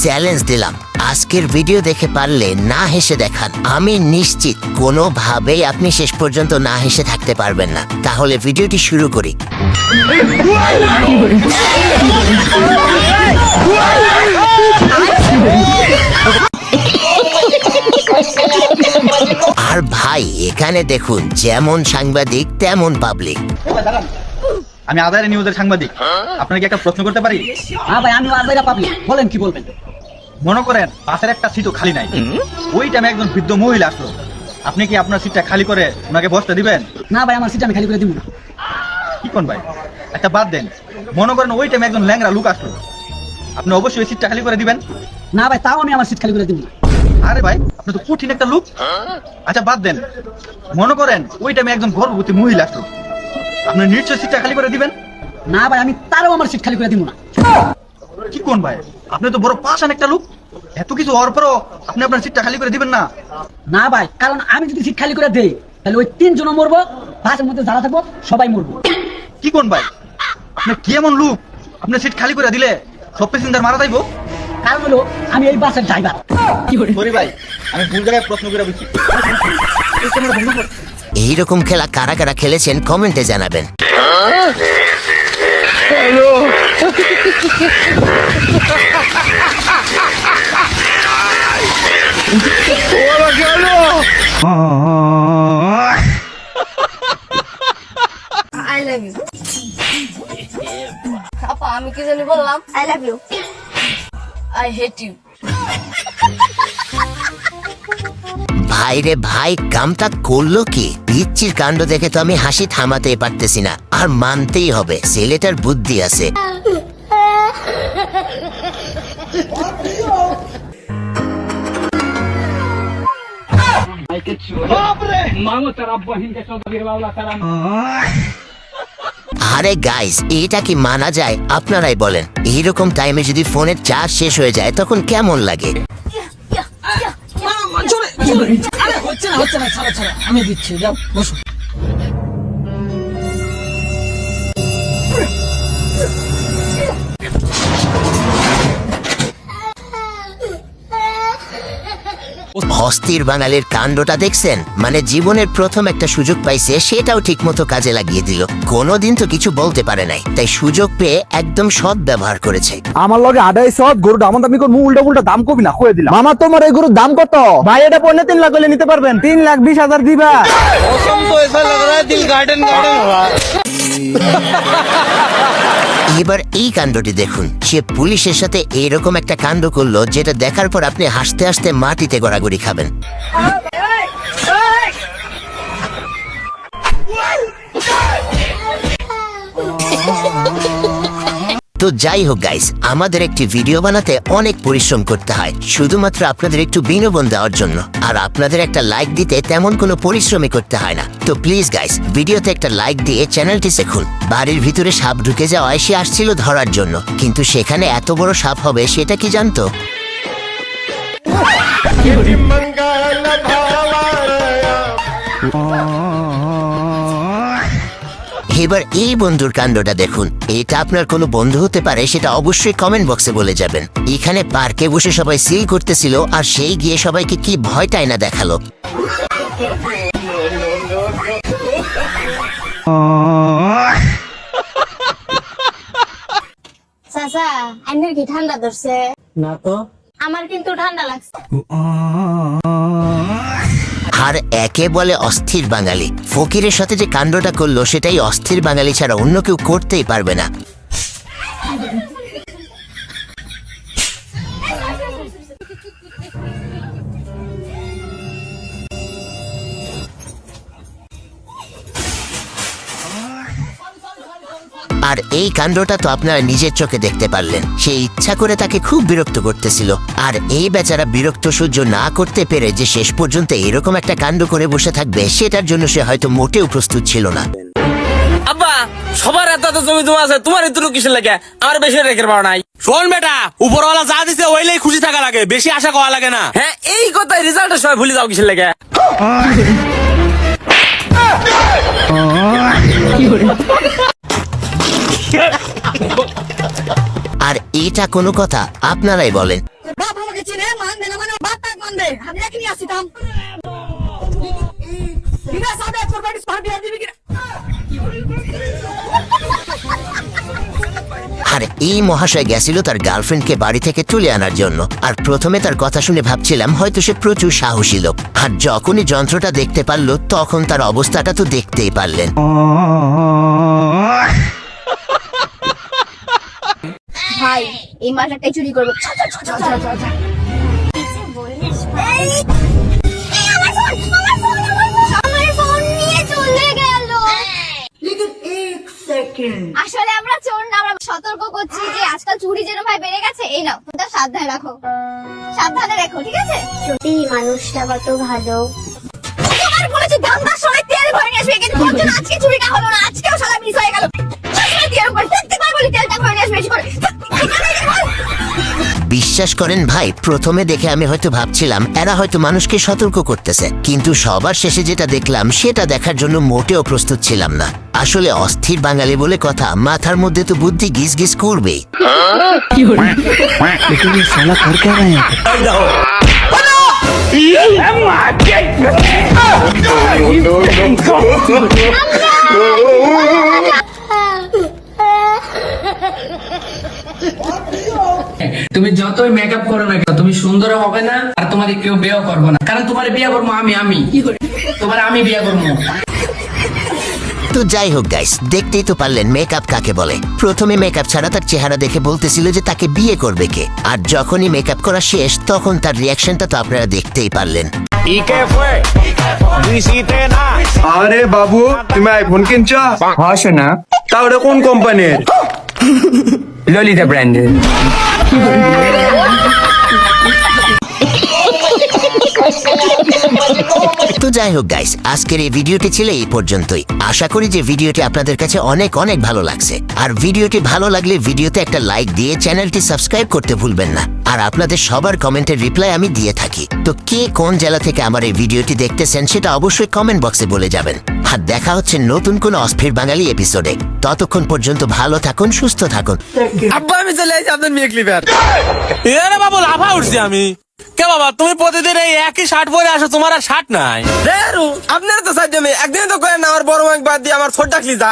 Challenge দিলাম, আজকের video দেখে পারলে না হেসে দেখান। আমি নিশ্চিত কোনোভাবেই আপনি শেষ পর্যন্ত না হেসে থাকতে পারবেন না। তাহলে ভিডিওটি শুরু করি। আর ভাই এখানে দেখুন, যেমন সাংবাদিক তেমন পাবলিক। আমি আদারে নিউজের সাংবাদিক, আপনাকে একটা প্রশ্ন করতে পারি? হ্যাঁ ভাই, আমি আদারে পাবলিক, বলেন কি বলবেন। মনে করেন বাসের একটা সিটও খালি নাই, ওই টাইমে একজন বৃদ্ধ মহিলা আসলো, আপনি কি আপনার সিটটা খালি করে ওনাকে বসতে দিবেন? না ভাই, আমার সিট আমি খালি করে দিব না। কি কোন ভাই, একটা বাদ দেন, মনে করেন ওই টাইমে একজন ল্যাংড়া লোক আসলো, আপনি অবশ্যই সিটটা খালি করে দিবেন? না ভাই, তাও আমি আমার সিট খালি করে দিব না। আরে ভাই, আপনি তো কঠিন একটা লোক। আচ্ছা বাদ দেন, মনে করেন ওই টাইমে একজন গর্ভবতী মহিলা আসলো, আপনি নিশ্চয় সিটটা খালি করে দিবেন? না ভাই, আমি তারও আমার সিট খালি করে দিব না। কি কোন ভাই, আপনি তো বড় পাশান একটা লোক, এত কিছু হওয়ার পরও আপনি আপনার সিটটা খালি করে দিবেন না? না ভাই, কারণ আমি যদি সিট খালি করে দেই তাহলে ওই 3 জন মরবো, বাসের মধ্যে যারা থাকবো সবাই মরবো। কি কোন ভাই, আপনি কি এমন লোক, আপনি সিট খালি করে দিলে সব প্যাসেঞ্জার মারা যাইবো? কারণ হলো আমি এই বাসের ড্রাইভার। সরি ভাই, আমি ভুল জায়গায় প্রশ্ন করে বলছি। এইরকম খেলা কারা কারা খেলেছেন কমেন্টে জানাবেন। I love you. আপা, আমি কি জানি বললাম? I love you. I hate you. ভাই রে ভাই, কামটা করলো কি? পিচ্চির কাণ্ড দেখে তো আমি হাসি থামাতে পারতেছি না, আর মানতেই হবে ছেলেটার বুদ্ধি আছে। আরে গাইস, এটা কি মানা যায়? আপনারাই বলেন, এইরকম টাইমে যদি ফোনের চার্জ শেষ হয়ে যায় তখন কেমন লাগে? আরে হচ্ছে না, ছাড়া আমি দিচ্ছি, যাও বসো। অস্থির বাঙালির কাণ্ডটা দেখছেন? মানে জীবনের প্রথম একটা সুযোগ পাইছে, সেটাও ঠিক মতো কাজে লাগিয়ে দিল। কোনোদিন তো কিছু বলতে পারে নাই, তাই সুযোগ পেয়ে একদম সৎ ব্যবহার করেছে। আমার লগে আড়াই সৎ গরু দাম দামি কোন উল্টা দাম কবি না কয়ে দিলাম। মামা তোমার এই গরুর দাম কত? ভাই এটা 3.5 লাখ নিতে পারবেন। 3,20,000 দিবা। এবার এই কাণ্ডটি দেখুন, সে পুলিশের সাথে এইরকম একটা কাণ্ড করলো যেটা দেখার পর আপনি হাসতে হাসতে মাটিতে গড়াগড়ি খাবেন। তো যাই হোক গাইস, আমাদের একটি ভিডিও বানাতে অনেক পরিশ্রম করতে হয় শুধুমাত্র আপনাদের একটু বিনোদন দেওয়ার জন্য, আর আপনাদের একটা লাইক দিতে তেমন কোনো পরিশ্রমই করতে হয় না। তো প্লিজ গাইস, ভিডিওতে একটা লাইক দিয়ে চ্যানেলটি দেখুন। বাড়ির ভিতরে সাপ ঢুকে যাওয়ায় সে আসছিল ধরার জন্য, কিন্তু সেখানে এত বড় সাপ হবে সেটা কি জানতো? এবার এই বন্ধুর কাণ্ডটা দেখুন। এটা আপনার কোনো বন্ধু হতে পারে, সেটা অবশ্যই কমেন্ট বক্সে বলে যাবেন। এখানে পার্কে বসে সবাই সিল করতেছিল, আর সেই গিয়ে সবাইকে কি ভয়টাই না দেখালো। চাচা, আইনের কি ঠান্ডা ধরছে? না তো। আমার কিন্তু ঠান্ডা লাগছে। আর একে বলে অস্থির বাঙালি। ফকিরের সাথে যে কাণ্ডটা করলো সেটাই অস্থির বাঙালি ছাড়া অন্য কেউ করতেই পারবে না। আর এই কাণ্ডটা তো আপনারা নিজের চোখে দেখতে পারলেন। সে ইচ্ছা করে তাকে খুব বিরক্ত করতেছিল, আর এই বেচারা বিরক্ত সহ্য না করতে পেরে যে শেষ পর্যন্ত এরকম একটা কাণ্ড করে বসে থাকবে, সেটার জন্য সে হয়তো মোটেও প্রস্তুত ছিল না। আব্বা, সবার এত জমি জমা আছে, তোমার এত কিসের লাগে? আমার বেশি রেখে পাওয়া নাই। শোন বেটা, উপরওয়ালা যা দিছে ওইলেই খুশি থাকা লাগে, বেশি আশা করা লাগে না। হ্যাঁ, এই কথাই রেজাল্টের সময় ভুলে যাও কিসের লাগে। আর এটা কোনো কথা? আপনারাই বলেন। বাপ আমাকে চিনে মানবে না মানে বাপ তাক মানবে আমি এখনই আসিতাম ঠিক আছে আবে তোর বাড়ি সব দিয়ে দিবি কিনা আর এই মহাশয় গেছিল তার গার্লফ্রেন্ডকে বাড়ি থেকে তুলে আনার জন্য। আর প্রথমে তার কথা শুনে ভাবছিলাম হয়তো সে প্রচুর সাহসী লোক। আর যখনই যন্ত্রটা দেখতে পারলো তখন তার অবস্থাটা তো দেখতেই পারলেন। ভাই এই মালটাই চুরি করবো আসলে আমরা চোর না, আমরা সতর্ক করছি যে আজকাল চুরি যেন ভাই বেড়ে গেছে। এই নাও ওটা সাবধানে রাখো, সাবধানে রাখো, ঠিক আছে? সত্যি মানুষটা কত ভালো। তোমার বলেছি ধান্দার সময় তেল ভরে নিয়ে আসবে, কিন্তু তোর জন্য আজকে চুরিটা হলো না, আজকেও সারা মিস হয়ে গেল। তেল ভরে প্রত্যেকবার বলি তেলটা ভরে নিয়ে আসবে বেশি করে। বিশ্বাস করেন ভাই, প্রথমে দেখে আমি হয়তো ভাবছিলাম এরা হয়তো মানুষকে সতর্ক করতেছে, কিন্তু সবার শেষে যেটা দেখলাম সেটা দেখার জন্য মোটেও প্রস্তুত ছিলাম না। আসলে অস্থির বাঙালি বলে কথা, মাথার মধ্যে তো বুদ্ধি গিজ গিজ করবেই। তুমি যতই মেকআপ করো না কেন তুমি সুন্দর হবে না, আর তোমাদের কেউ বিয়ে করবো না, কারণ তোমার বিয়ে করবো আমি তোমার আমি বিয়ে করবো। তো যাই হোক গাইস, দেখতেই তো পারলেন মেকআপ কাকে বলে। প্রথমে মেকআপ ছাড়া তার চেহারা দেখে বলতেছিল যে তাকে বিয়ে করবে কে, আর যখনই মেকআপ করা শেষ তখন তার রিয়াকশনটা তো আপনারা দেখতেই পারলেন। আরে বাবু, তুমি আইফোন কিনছ? হ্যাঁ শোনা, তা ওটা কোন কোম্পানির? ললিতা ব্র্যান্ডের। তো যাই হোক গাইস, আজকের এই ভিডিওটি ছিল এই পর্যন্তই। আশা করি যে ভিডিওটি আপনাদের কাছে অনেক অনেক ভালো লাগছে। আর ভিডিওটি ভালো লাগলে ভিডিওতে একটা লাইক দিয়ে চ্যানেলটি সাবস্ক্রাইব করতে ভুলবেন না। আর আপনাদের সবার কমেন্টের রিপ্লাই আমি দিয়ে থাকি। তো কে কোন জেলা থেকে আমার এই ভিডিওটি দেখতেছেন সেটা অবশ্যই কমেন্ট বক্সে বলে যাবেন। আর দেখা হচ্ছে নতুন কোন অস্থির বাঙালি এপিসোডে। ততক্ষণ পর্যন্ত ভালো থাকুন, সুস্থ থাকুন। আব্বা আমি চলে আসছি আপনার মেয়ে ক্লিপার। এরে বাবু লাফা উঠছি আমি। কে বাবা তুমি প্রতিদিন এই একই শার্ট পরে আসো, তোমার আর শার্ট নাই? আপনার তো সাহায্য নেই, একদিন তো করেন আমার বড় মাইক বাদ দিয়ে আমার ছোট ডাকলি যা।